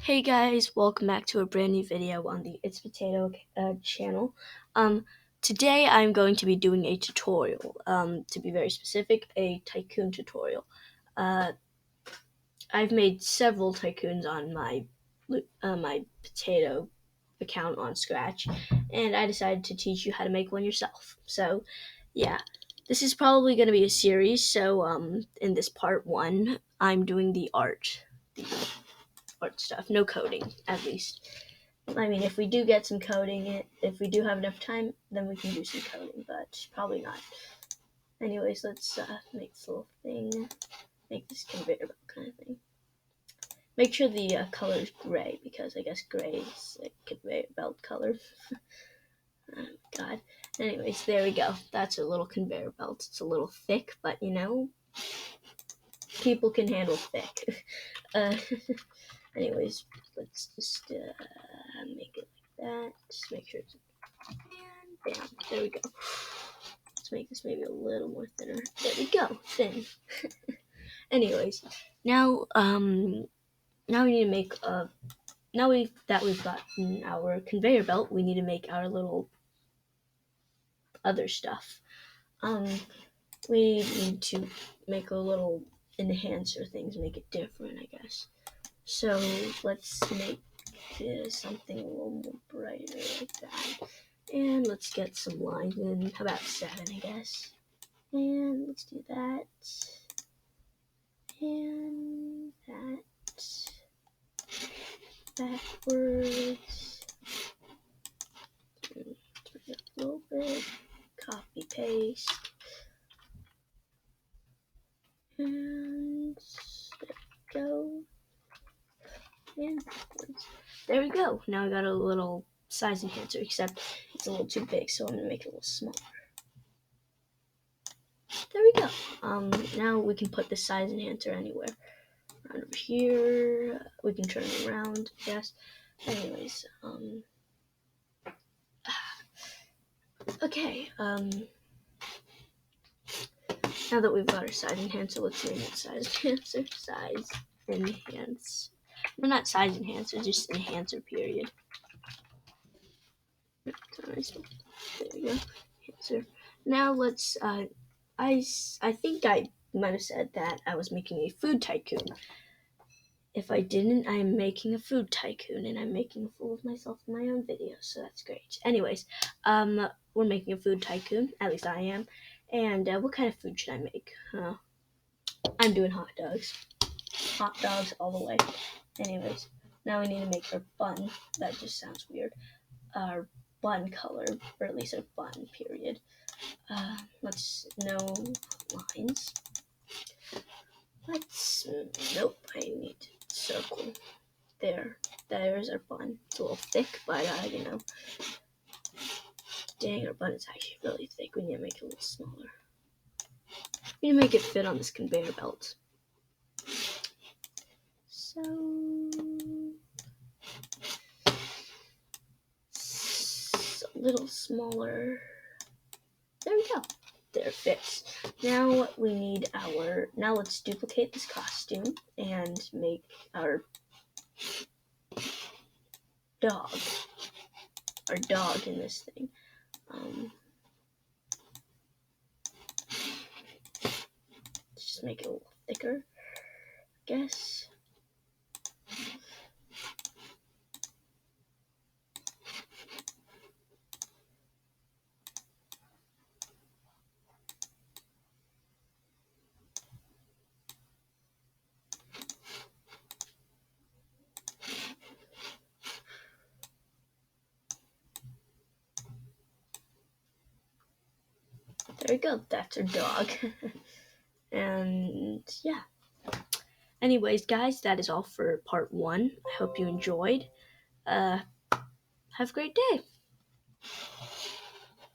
Hey guys, welcome back to a brand new video on the It's Potato channel. Today I'm going to be doing a tutorial, to be very specific, a Tycoon tutorial. I've made several Tycoons on my potato account on Scratch, and I decided to teach you how to make one yourself. So, yeah, this is probably going to be a series, so in this part 1, I'm doing the art stuff, no coding, at least. I mean, if we do get some coding, if we do have enough time, then we can do some coding, but probably not. Anyways, let's make this little thing, make this conveyor belt kind of thing. Make sure the color is gray, because I guess gray is a conveyor belt color. Oh, God. Anyways, there we go. That's a little conveyor belt. It's a little thick, but you know, people can handle thick. Anyways, let's just make it like that. Just make sure it's and bam. There we go. Let's make this maybe a little more thinner. There we go. Thin. Anyways, now we need to make that we've gotten our conveyor belt, we need to make our little other stuff. We need to make a little enhancer things, make it different, I guess. So let's make something a little more brighter like that. And let's get some lines in. How about 7, I guess? And let's do that. And that. Backwards. Turn it up a little bit. Copy, paste. And there we go. And backwards. There we go. Now I got a little size enhancer, except it's a little too big, so I'm going to make it a little smaller. There we go. Now we can put the size enhancer anywhere. Around over here. We can turn it around, yes. Anyways, okay, now that we've got our size enhancer, let's name it size enhancer. Size enhance. No, not size enhancer, just enhancer, period. There we go. Enhancer. Now let's, I think I might have said that I was making a food tycoon. If I didn't, I'm making a food tycoon, and I'm making a fool of myself in my own videos, so that's great. Anyways, we're making a food tycoon, at least I am. And what kind of food should I make? I'm doing hot dogs. Hot dogs all the way. Anyways, now we need to make our bun. That just sounds weird. Our bun color, or at least our bun, period. No lines. Nope, I need circle. There's our bun. It's a little thick, but you know. Dang, our bun is actually really thick. We need to make it a little smaller. We need to make it fit on this conveyor belt. So a little smaller. There we go. There it fits. Now we need now let's duplicate this costume and make our dog in this thing. Let's just make it a little thicker, I guess. There we go. That's our dog. And yeah. Anyways, guys, that is all for part 1. I hope you enjoyed. Have a great day.